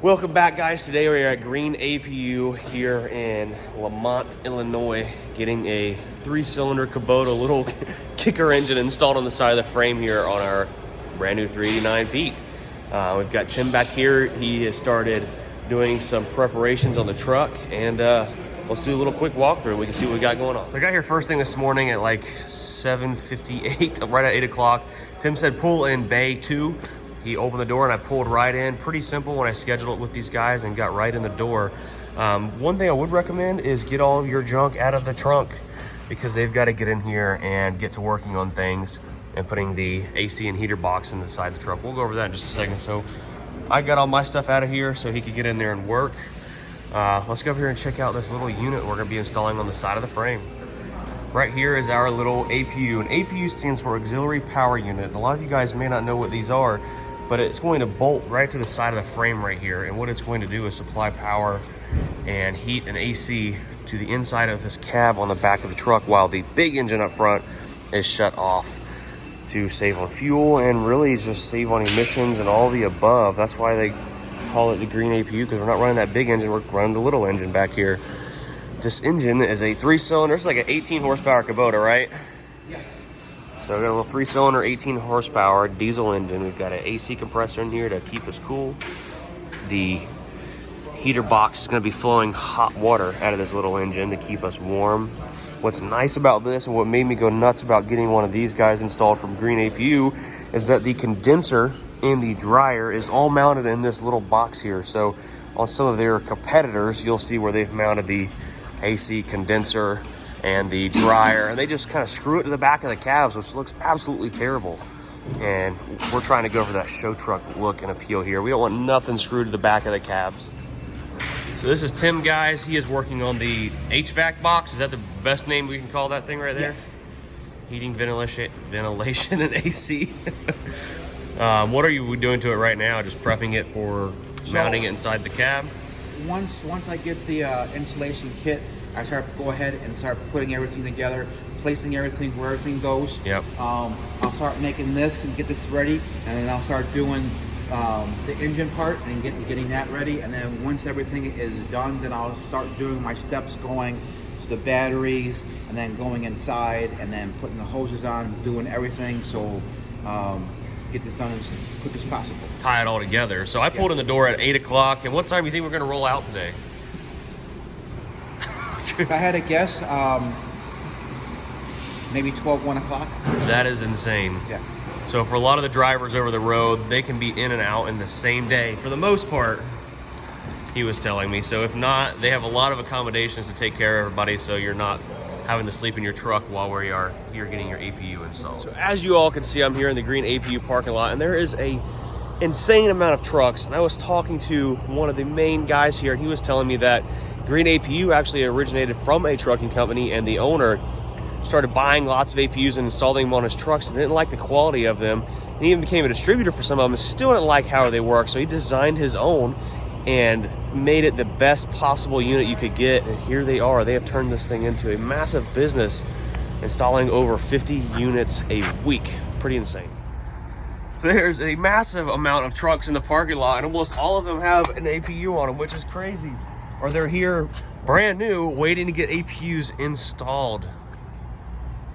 Welcome back, guys. Today we're at Green APU here in Lemont, Illinois, getting a 3-cylinder Kubota little kicker engine installed on the side of the frame here on our brand new 389 Pete. We've got Tim back here. He has started doing some preparations on the truck, and let's do a little quick walkthrough. We can see what we got going on. So I got here first thing this morning at like 7:58, right at 8 o'clock. Tim said pull in bay 2. He opened the door and I pulled right in. Pretty simple when I scheduled it with these guys and got right in the door. One thing I would recommend is get all of your junk out of the trunk, because they've got to get in here and get to working on things and putting the AC and heater box inside the truck. We'll go over that in just a second. So I got all my stuff out of here so he could get in there and work. Let's go over here and check out this little unit we're going to be installing on the side of the frame. Right here is our little APU, and APU stands for Auxiliary Power Unit. A lot of you guys may not know what these are, but it's going to bolt right to the side of the frame right here. And what it's going to do is supply power and heat and AC to the inside of this cab on the back of the truck, while the big engine up front is shut off to save on fuel and really just save on emissions and all the above. That's why they call it the Green APU, because we're not running that big engine, we're running the little engine back here. This engine is a 3-cylinder. It's like an 18 horsepower Kubota, right? Yeah. So we got a little 3-cylinder, 18 horsepower diesel engine. We've got an AC compressor in here to keep us cool. The heater box is going to be flowing hot water out of this little engine to keep us warm. What's nice about this, and what made me go nuts about getting one of these guys installed from Green APU, is that the condenser and the dryer is all mounted in this little box here. So on some of their competitors, you'll see where they've mounted the AC condenser and the dryer, and they just kind of screw it to the back of the cabs, which looks absolutely terrible. And we're trying to go for that show truck look and appeal here. We don't want nothing screwed to the back of the cabs. So this is Tim, guys. He is working on the HVAC box. Is that the best name we can call that thing right there? Yes. Heating, ventilation and AC. What are you doing to it right now? Just prepping it for mounting it inside the cab? Once I get the installation kit, I go ahead and start putting everything together, placing everything where everything goes. Yep. I'll start making this and get this ready, and then I'll start doing the engine part and getting that ready. And then once everything is done, then I'll start doing my steps, going to the batteries, and then going inside, and then putting the hoses on, doing everything. So get this done as quick as possible. Tie it all together. So I pulled in the door at 8 o'clock. And what time do you think we're going to roll out today? If I had to guess, maybe 1 o'clock. That is insane. Yeah. So for a lot of the drivers over the road, they can be in and out in the same day for the most part, he was telling me. So if not, they have a lot of accommodations to take care of everybody, so you're not having to sleep in your truck while we are here getting your APU installed. So as you all can see, I'm here in the Green APU parking lot, and there is a insane amount of trucks. And I was talking to one of the main guys here, and he was telling me that Green APU actually originated from a trucking company, and the owner started buying lots of APUs and installing them on his trucks and didn't like the quality of them. And he even became a distributor for some of them and still didn't like how they work. So he designed his own and made it the best possible unit you could get. And here they are. They have turned this thing into a massive business, installing over 50 units a week. Pretty insane. So there's a massive amount of trucks in the parking lot, and almost all of them have an APU on them, which is crazy. Or they're here brand new, waiting to get APUs installed.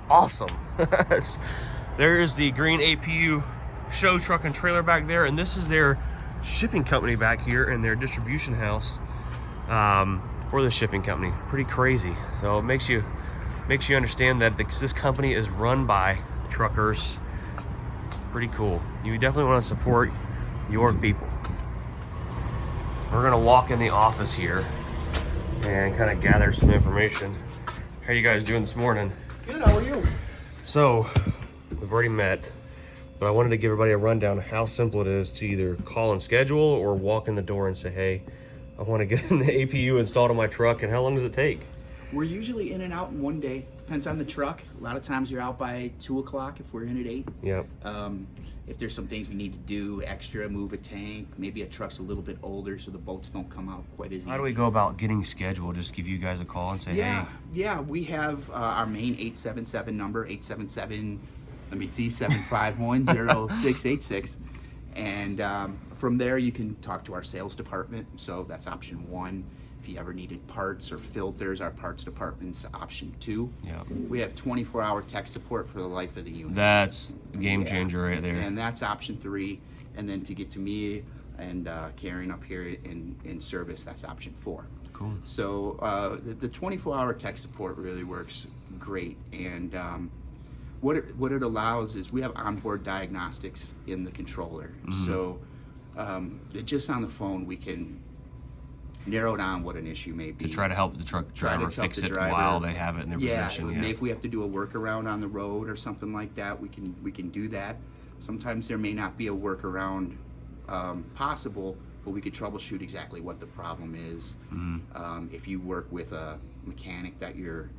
Awesome. There is the Green APU show truck and trailer back there, and this is their shipping company back here in their distribution house for the shipping company. Pretty crazy. So it makes you understand that this company is run by truckers. Pretty cool. You definitely want to support your people. We're gonna walk in the office here and kind of gather some information. How are you guys doing this morning? Good, how are you? So, we've already met, but I wanted to give everybody a rundown of how simple it is to either call and schedule or walk in the door and say, hey, I want to get an APU installed on my truck, and how long does it take? We're usually in and out in one day. Depends on the truck. A lot of times you're out by 2 o'clock if we're in at 8. Yep. If there's some things we need to do extra, move a tank, maybe a truck's a little bit older so the boats don't come out quite as easy. How do we go about getting scheduled? Just give you guys a call and say, hey. Yeah, we have our main 877 number, 877, let me see, 751-0686. And from there, you can talk to our sales department. So that's option 1. If you ever needed parts or filters, our parts department's option 2. Yeah. We have 24-hour tech support for the life of the unit. That's a game changer right there. And that's option 3. And then to get to me and Karen up here in service, that's option 4. Cool. So the 24-hour tech support really works great. And what it allows is we have onboard diagnostics in the controller. So just on the phone, we can narrow down what an issue may be. To try to help the truck driver fix it while they have it in their possession. Yeah, if we have to do a workaround on the road or something like that, we can do that. Sometimes there may not be a workaround possible, but we could troubleshoot exactly what the problem is. If you work with a mechanic that you're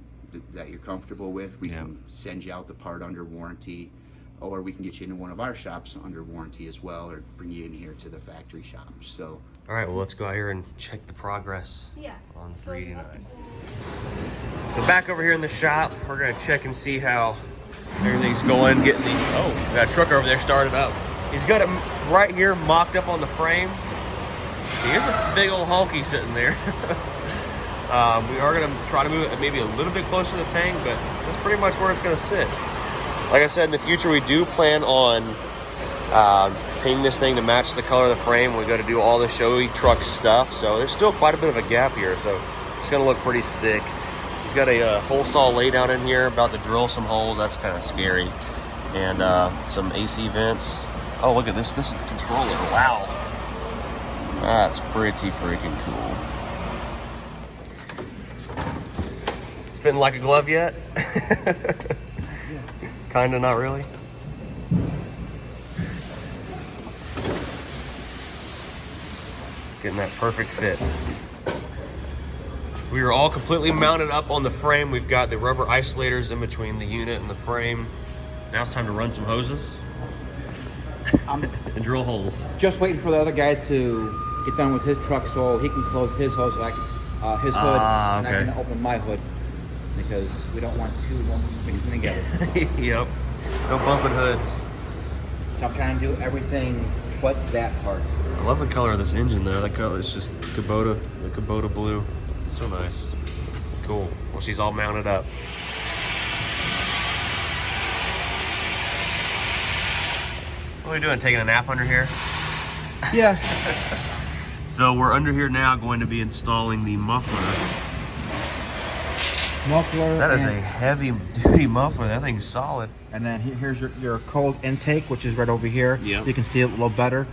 comfortable with, we can send you out the part under warranty, or we can get you into one of our shops under warranty as well, or bring you in here to the factory shop. So. All right, well, let's go out here and check the progress on the 389. So back over here in the shop, we're gonna check and see how everything's going. We got a truck over there started up. He's got it right here mocked up on the frame. Here's a big old honky sitting there. We are gonna try to move it maybe a little bit closer to the tank, but that's pretty much where it's gonna sit. Like I said, in the future, we do plan on painting this thing to match the color of the frame. We got to do all the showy truck stuff, so there's still quite a bit of a gap here, so it's gonna look pretty sick. He's got a hole saw lay down in here, about to drill some holes. That's kind of scary. And some AC vents. Oh, look at this controller. Wow, that's pretty freaking cool. It's fitting like a glove yet? Kinda, not really. Getting that perfect fit. We are all completely mounted up on the frame. We've got the rubber isolators in between the unit and the frame. Now it's time to run some hoses and drill holes. Just waiting for the other guy to get done with his truck so he can close his hose, his hood, and I can open my hood, because we don't want two of them mixing together. Yep. No bumping hoods. So I'm trying to do everything but that part. I love the color of this engine though. That color is just the Kubota blue. So nice. Cool. Well, she's all mounted up. What are we doing? Taking a nap under here? Yeah. So we're under here now going to be installing the muffler. That is a heavy duty muffler. That thing's solid. And then here's your cold intake, which is right over here. Yep. You can see it a little better.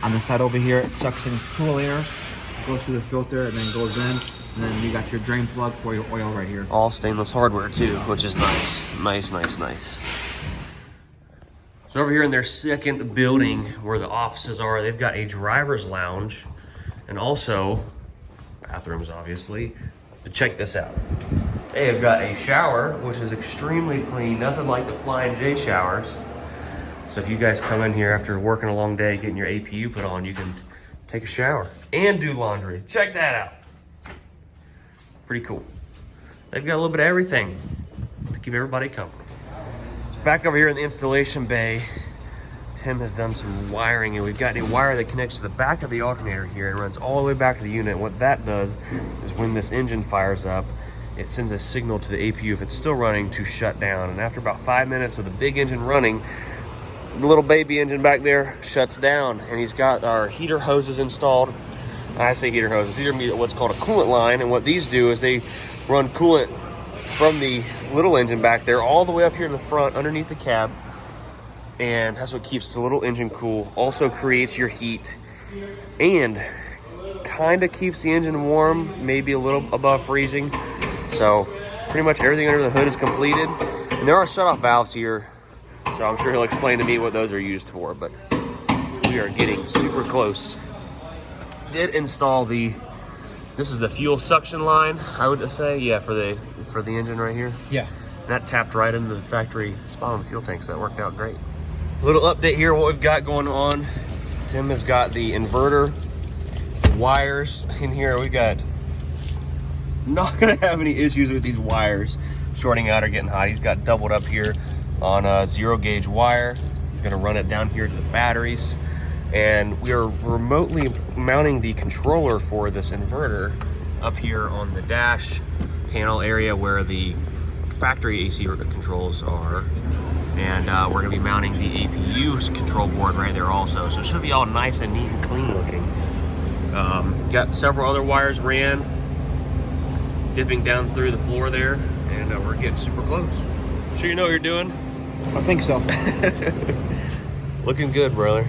On the side over here, it sucks in cool air, goes through the filter, and then goes in. And then you got your drain plug for your oil right here. All stainless hardware too, which is nice. Nice. So over here in their second building where the offices are, they've got a driver's lounge and also bathrooms, obviously. But check this out. They have got a shower, which is extremely clean, nothing like the Flying J showers. So if you guys come in here after working a long day, getting your APU put on, you can take a shower and do laundry. Check that out. Pretty cool. They've got a little bit of everything to keep everybody comfortable. So back over here in the installation bay, Tim has done some wiring, and we've got a wire that connects to the back of the alternator here and runs all the way back to the unit. What that does is when this engine fires up, it sends a signal to the APU if it's still running to shut down. And after about 5 minutes of the big engine running, the little baby engine back there shuts down, and he's got our heater hoses installed. I say heater hoses, these are what's called a coolant line, and what these do is they run coolant from the little engine back there all the way up here to the front underneath the cab, and that's what keeps the little engine cool. Also creates your heat and kind of keeps the engine warm, maybe a little above freezing. So pretty much everything under the hood is completed, and there are shutoff valves here, so I'm sure he'll explain to me what those are used for, but we are getting super close. Did install this is the fuel suction line, I would say, yeah, for the engine right here. Yeah. That tapped right into the factory spot on the fuel tank, so that worked out great. A little update here, what we've got going on. Tim has got the inverter wires in here. We got not gonna have any issues with these wires shorting out or getting hot. He's got doubled up here on a 0 gauge wire. He's gonna run it down here to the batteries. And we are remotely mounting the controller for this inverter up here on the dash panel area where the factory AC controls are. And we're gonna be mounting the APU control board right there also. So it should be all nice and neat and clean looking. Got several other wires ran, dipping down through the floor there, and we're getting super close. Sure you know what you're doing? I think so. Looking good, brother.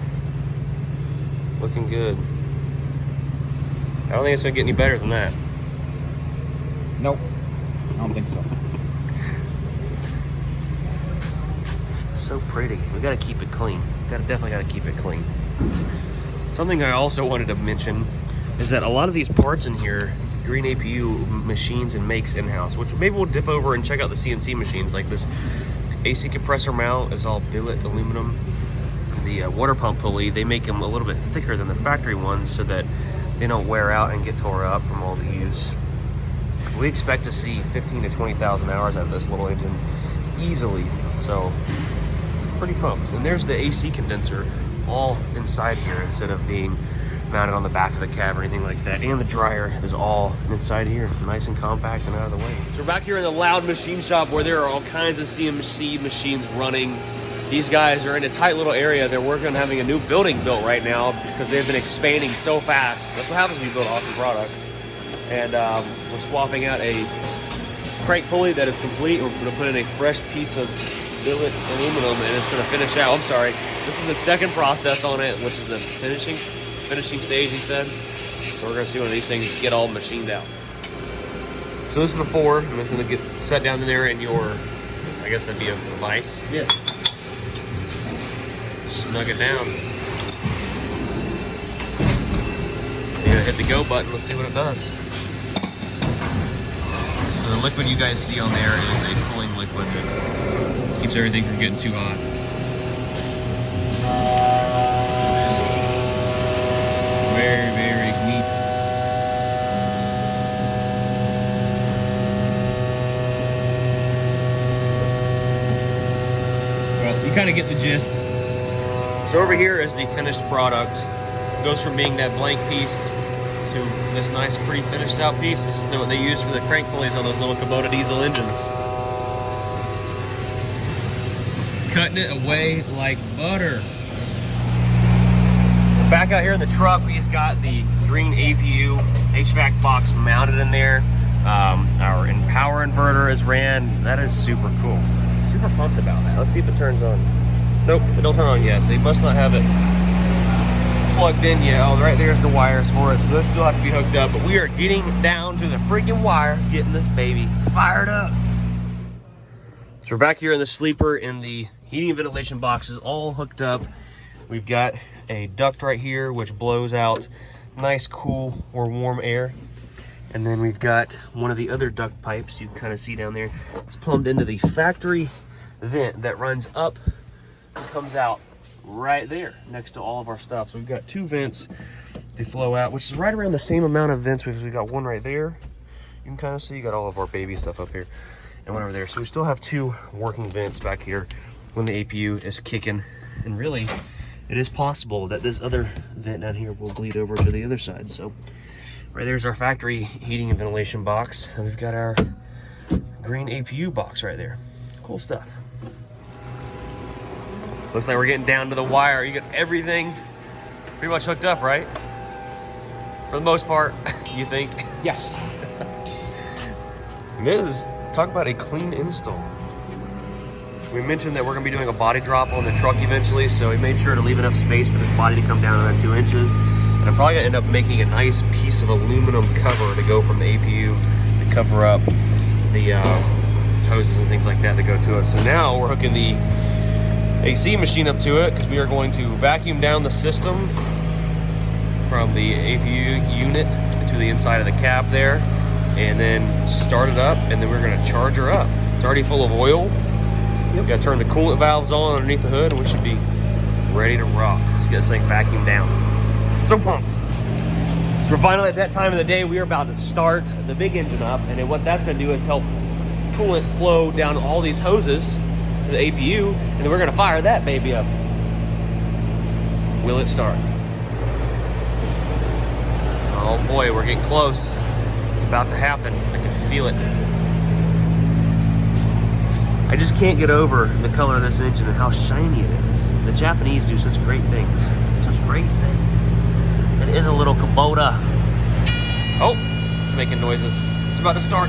Looking good. I don't think it's gonna get any better than that. Nope. I don't think so. So pretty. We gotta keep it clean. Definitely gotta keep it clean. Something I also wanted to mention is that a lot of these parts in here, Green APU machines and makes in-house, which maybe we'll dip over and check out the CNC machines. Like this AC compressor mount is all billet aluminum. The water pump pulley, they make them a little bit thicker than the factory ones so that they don't wear out and get tore up from all the use. We expect to see 15 to 20,000 hours out of this little engine easily, so pretty pumped. And there's the AC condenser all inside here instead of being mounted on the back of the cab or anything like that. And the dryer is all inside here, nice and compact and out of the way. So we're back here in the loud machine shop where there are all kinds of CNC machines running. These guys are in a tight little area. They're working on having a new building built right now because they've been expanding so fast. That's what happens when you build awesome products. And we're swapping out a crank pulley that is complete. We're going to put in a fresh piece of billet aluminum and it's going to finish out. I'm sorry. This is the second process on it, which is the finishing stage, he said. So we're going to see when these things get all machined out. So this is before. I'm just going to get set down in there in your, I guess that'd be a vise. Yes. Snug it down. You're gonna hit the go button. Let's see what it does. So the liquid you guys see on there is a cooling liquid that keeps everything from getting too hot. Very, very neat. Well, you kind of get the gist. So over here is the finished product. It goes from being that blank piece to this nice pre-finished out piece. This is what they use for the crank pulleys on those little Kubota diesel engines. Cutting it away like butter. So back out here in the truck, we just got the Green APU HVAC box mounted in there. Our power inverter is ran. That is super cool. Super pumped about that. Let's see if it turns on. Nope, it don't turn on yet, so you must not have it plugged in yet. Oh, right there's the wires for it, so those still have to be hooked up, but we are getting down to the freaking wire, getting this baby fired up. So we're back here in the sleeper, and the heating and ventilation box is all hooked up. We've got a duct right here, which blows out nice, cool, or warm air. And then we've got one of the other duct pipes you can kind of see down there. It's plumbed into the factory vent that runs up comes out right there next to all of our stuff. So we've got two vents to flow out, which is right around the same amount of vents. We've got one right there. You can kind of see you got all of our baby stuff up here and one over there. So we still have two working vents back here when the APU is kicking. And really, it is possible that this other vent down here will bleed over to the other side. So right there's our factory heating and ventilation box. And we've got our Green APU box right there. Cool stuff. Looks like we're getting down to the wire. You got everything pretty much hooked up, right? For the most part, you think? Yes. Miz, talk about a clean install. We mentioned that we're going to be doing a body drop on the truck eventually, so we made sure to leave enough space for this body to come down to that 2 inches. And I'm probably going to end up making a nice piece of aluminum cover to go from the APU to cover up the hoses and things like that go to it. So now we're hooking the AC machine up to it because we are going to vacuum down the system from the APU unit to the inside of the cab there and then start it up, and then we're going to charge her up. It's already full of oil. Yep. Got to turn the coolant valves on underneath the hood and we should be ready to rock. Let's get this thing vacuumed down. So pumped. So we're finally at that time of the day. We are about to start the big engine up, and then what that's going to do is help coolant flow down all these hoses to the APU, and then we're going to fire that baby up. Will it start? Oh boy, we're getting close. It's about to happen. I can feel it. I just can't get over the color of this engine and how shiny it is. The Japanese do such great things. Such great things. It is a little Kubota. Oh, it's making noises. It's about to start.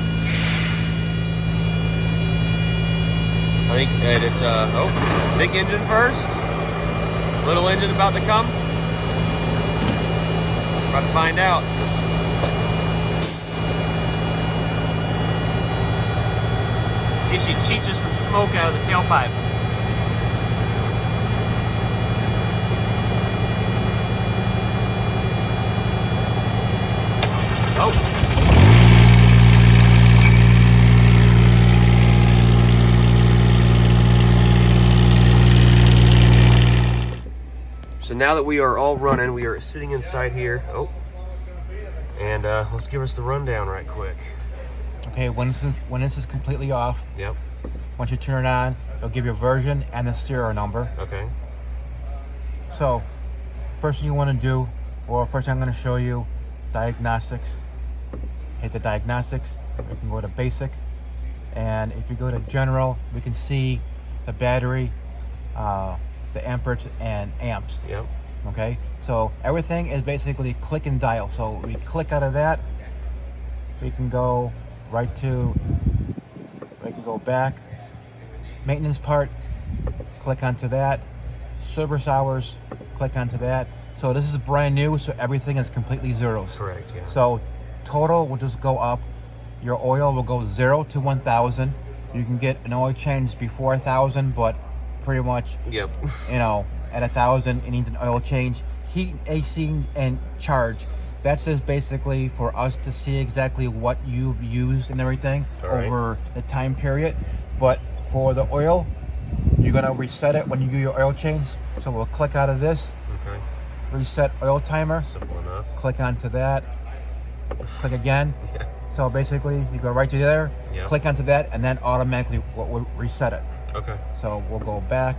I think it's oh, big engine first. Little engine about to come. About to find out. See if she cheats us some smoke out of the tailpipe. Oh. So now that we are all running, we are sitting inside here. Oh. And let's give us the rundown right quick. Okay, when this is completely off, Yep. once you turn it on, it'll give you a version and the serial number. Okay. So, first thing you want to do, or first I'm going to show you, Diagnostics. Hit the Diagnostics. We can go to Basic, and if you go to General, we can see the battery, the amperage and amps. Yep. Okay, so everything is basically click and dial. So we click out of that, we can go right to, we can go back, maintenance part, click onto that, service hours, click onto that. So this is brand new, so everything is completely zeros. Correct, yeah. So total will just go up. Your oil will go 0 to 1,000. You can get an oil change before 1,000, but pretty much, Yep. you know, at 1,000 it needs an oil change. Heat, AC, and charge. That's just basically for us to see exactly what you've used and everything over the time period. But for the oil, you're gonna reset it when you do your oil change. So we'll click out of this, Okay. reset oil timer, Simple enough. click onto that, click again. Yeah. So basically you go right to there, Yeah. click onto that, and then automatically we'll reset it. Okay. So we'll go back.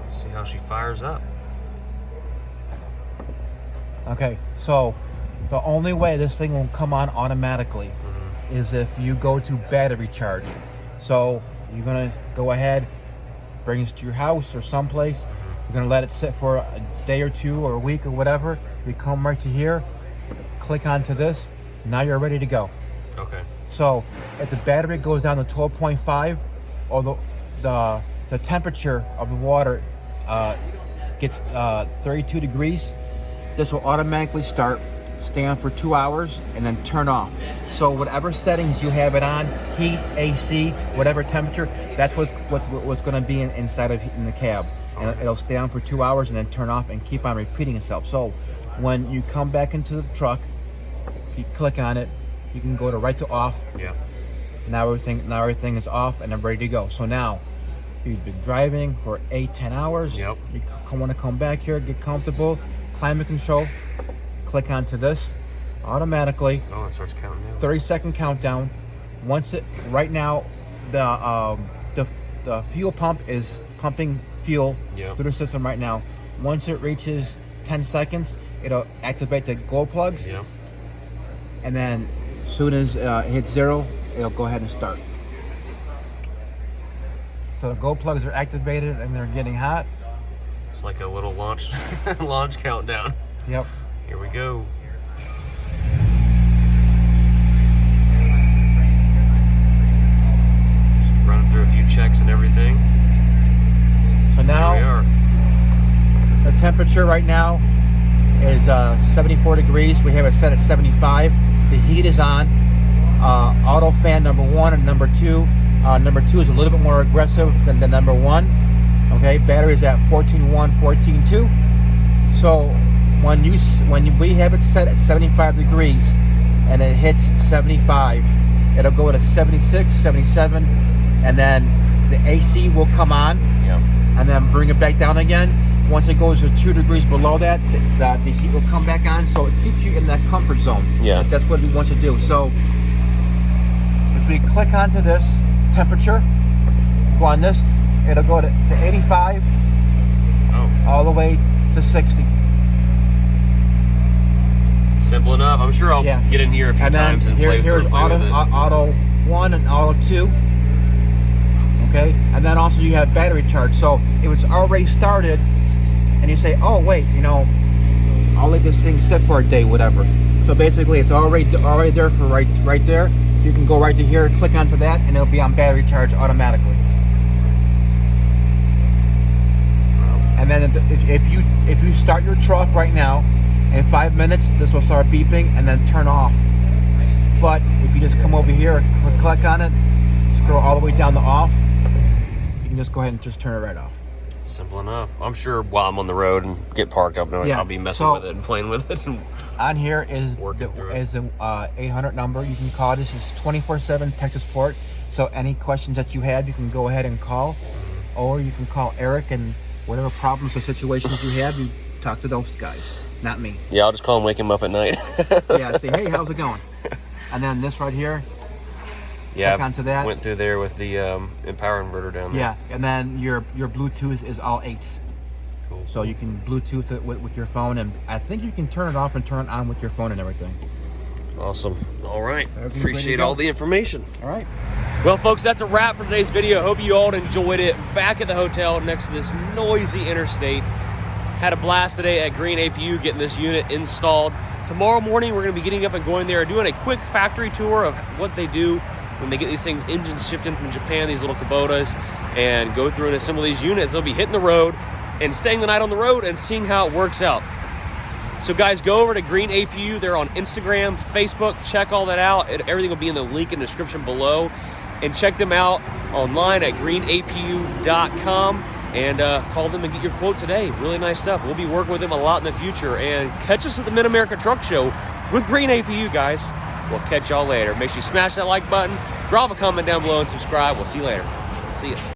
Let's see how she fires up. Okay, so the only way this thing will come on automatically is if you go to battery charge. So you're gonna go ahead, bring this to your house or someplace. You're gonna let it sit for a day or two or a week or whatever. You come right to here, click onto this. Now you're ready to go. Okay. So if the battery goes down to 12.5, or the temperature of the water gets 32 degrees, this will automatically start, stay on for 2 hours, and then turn off. So whatever settings you have it on, heat, AC, whatever temperature, that's what's going to be inside of in the cab. And it'll stay on for 2 hours and then turn off and keep on repeating itself. So when you come back into the truck, you click on it, you can go to right to off. Yeah. Now everything is off and I'm ready to go. So now you've been driving for 8-10 hours. Yep. You want to come back here, get comfortable, climate control, click onto this automatically. Oh, it starts counting down. 30-second countdown. Once it, right now, the fuel pump is pumping fuel Yep. through the system right now. Once it reaches 10 seconds, it'll activate the glow plugs. Yep. And then as soon as it hits 0, it'll go ahead and start. So the glow plugs are activated and they're getting hot. It's like a little launch launch countdown. Yep. Here we go. Just running through a few checks and everything. So Here we now are. the temperature right now is 74 degrees. We have it set at 75. The heat is on. Auto fan number 1 and number 2. Number 2 is a little bit more aggressive than the number 1. Okay, battery is at 14.1, 14.2. So when we have it set at 75 degrees and it hits 75, it'll go to 76, 77, and then the AC will come on. Yep. And then bring it back down again. Once it goes to 2 degrees below that, the heat will come back on, so it keeps you in that comfort zone. Yeah. That's what we want to do. So if we click onto this temperature, go on this, it'll go to 85, Oh. all the way to 60. Simple enough. I'm sure I'll Yeah. get in here a few And then times and play here's with auto, it. auto 1 and auto 2. Okay, and then also you have battery charge. So if it's already started, and you say, oh wait, you know, I'll let this thing sit for a day, whatever. So basically, it's already there for right there. You can go right to here, click onto that, and it'll be on battery charge automatically. And then if you start your truck right now, in 5 minutes, this will start beeping and then turn off. But if you just come over here, click on it, scroll all the way down to off, you can just go ahead and just turn it right off. Simple enough. I'm sure while I'm on the road and get parked up, I'll be messing with it and playing with it. And on here is working through it. the 800 number. You can call. This is 24/7 tech support. So any questions that you have, you can go ahead and call, or you can call Eric, and whatever problems or situations you have, you talk to those guys, not me. Yeah, I'll just call and wake him up at night. Yeah, say, hey, how's it going? And then this right here, yeah, click onto that. Went through there with the power inverter down there. Yeah, and then your Bluetooth is all 8s. Cool. So you can Bluetooth it with your phone, and I think you can turn it off and turn it on with your phone and everything. Awesome. All right. Everything's Appreciate ready to go. all the information. All right. Well, folks, that's a wrap for today's video. Hope you all enjoyed it. Back at the hotel next to this noisy interstate. Had a blast today at Green APU getting this unit installed. Tomorrow morning, we're going to be getting up and going there, doing a quick factory tour of what they do when they get these things, engines shipped in from Japan, these little Kubotas, and go through and assemble these units. They'll be hitting the road and staying the night on the road and seeing how it works out. So guys, go over to Green APU. They're on Instagram, Facebook. Check all that out. Everything will be in the link in the description below. And check them out online at greenapu.com and call them and get your quote today. Really nice stuff. We'll be working with them a lot in the future. And catch us at the Mid-America Truck Show with Green APU, guys. We'll catch y'all later. Make sure you smash that like button, drop a comment down below, and subscribe. We'll see you later. See ya.